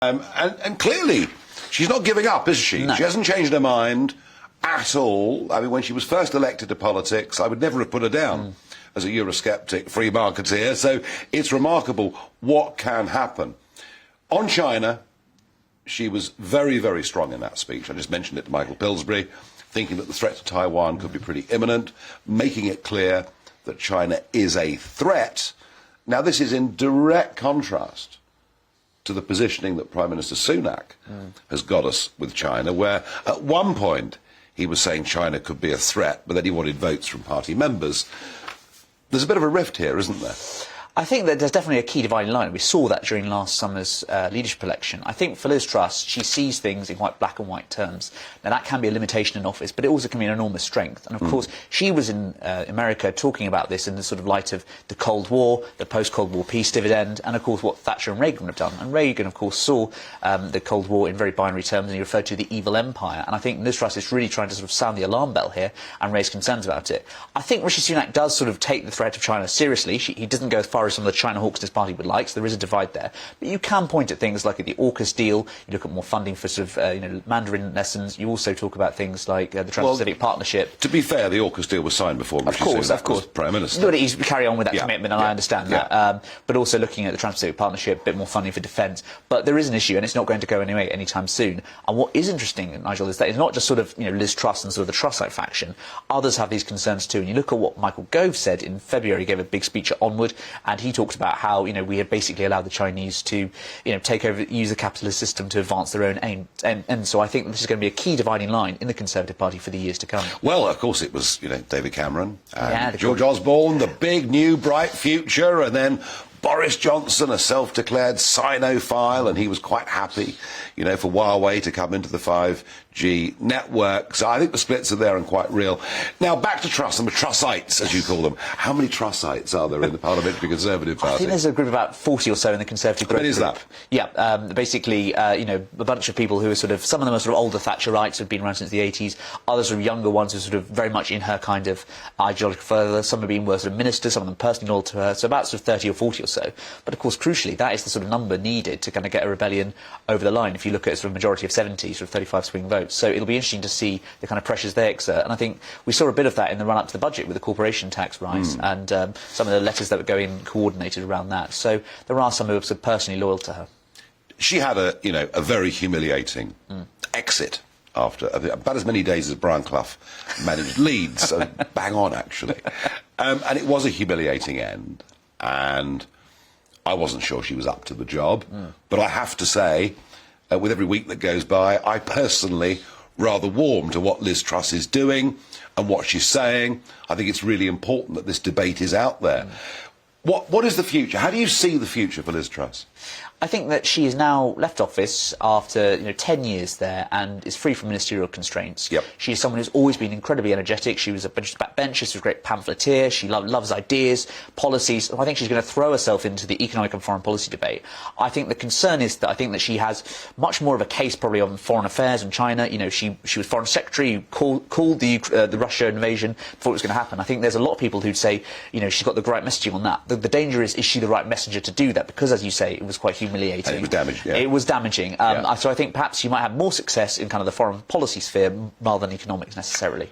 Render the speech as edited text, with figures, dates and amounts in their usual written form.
And clearly, she's not giving up, is she? No. She hasn't changed her mind at all. I mean, when she was first elected to politics, I would never have put her down as a Eurosceptic free marketeer. So it's remarkable what can happen. On China, she was very, very strong in that speech. I just mentioned it to Michael Pillsbury, thinking that the threat to Taiwan could be pretty imminent, making it clear that China is a threat. Now, this is in direct contrast to the positioning that Prime Minister Sunak has got us with China, where at one point he was saying China could be a threat, but then he wanted votes from party members. There's a bit of a rift here, isn't there? I think that there's definitely a key dividing line. We saw that during last summer's leadership election. I think for Liz Truss, she sees things in quite black and white terms. Now, that can be a limitation in office, but it also can be an enormous strength. And, of course, she was in America talking about this in the sort of light of the Cold War, the post-Cold War peace dividend, and, of course, what Thatcher and Reagan would have done. And Reagan, of course, saw the Cold War in very binary terms, and he referred to the evil empire. And I think Liz Truss is really trying to sort of sound the alarm bell here and raise concerns about it. I think Rishi Sunak does sort of take the threat of China seriously. He doesn't go as far as some of the China hawks his party would like, so there is a divide there. But you can point at things like the AUKUS deal, you look at more funding for sort of Mandarin lessons, you also talk about things like the Trans-Pacific Partnership. To be fair, the AUKUS deal was signed before Rishi Sunak was Prime Minister. But he's carry on with that commitment, and I understand that. But also looking at the Trans-Pacific Partnership, a bit more funding for defence. But there is an issue, and it's not going to go anyway anytime soon. And what is interesting, Nigel, is that it's not just sort of Liz Truss and sort of the Trussite faction. Others have these concerns too. And you look at what Michael Gove said in February. He gave a big speech at Onward, and he talked about how we had basically allowed the Chinese to take over, use the capitalist system to advance their own aims. And so I think this is going to be a key dividing line in the Conservative Party for the years to come. Well, of course, it was David Cameron and George Osborne, the big new bright future, and then Boris Johnson, a self-declared Sinophile, and he was quite happy, for Huawei to come into the 5G network. So I think the splits are there and quite real. Now, back to Truss and the Trussites, as you call them. How many Trussites are there in the Parliamentary Conservative Party? I think there's a group of about 40 or so in the Conservative group. What is that? Yeah, basically, a bunch of people who are sort of, some of them are sort of older Thatcherites who've been around since the 80s, others are younger ones who are sort of very much in her kind of ideological further. Some have been sort of ministers, some of them personally loyal to her, so about sort of 30 or 40 or so. But of course, crucially, that is the sort of number needed to kind of get a rebellion over the line. If you look at a sort of majority of 70, sort of 35 swing votes. So it'll be interesting to see the kind of pressures they exert. And I think we saw a bit of that in the run-up to the budget with the corporation tax rise and some of the letters that were going coordinated around that. So there are some who are sort of personally loyal to her. She had a very humiliating exit after about as many days as Brian Clough managed Leeds. So bang on, actually. And it was a humiliating end. And I wasn't sure she was up to the job. But I have to say, with every week that goes by, I personally rather warm to what Liz Truss is doing and what she's saying. I think it's really important that this debate is out there. What is the future? How do you see the future for Liz Truss? I think that she has now left office after 10 years there and is free from ministerial constraints. Yep. She is someone who's always been incredibly energetic. She was a backbencher, she was a great pamphleteer, she loves ideas, policies. So I think she's going to throw herself into the economic and foreign policy debate. I think the concern is that I think that she has much more of a case probably on foreign affairs and China. She was foreign secretary, called the Russia invasion before it was going to happen. I think there's a lot of people who'd say she's got the right messaging on that. The danger is she the right messenger to do that? Because, as you say, it was quite humiliating. And it was damaging. It was damaging. So I think perhaps you might have more success in kind of the foreign policy sphere rather than economics necessarily.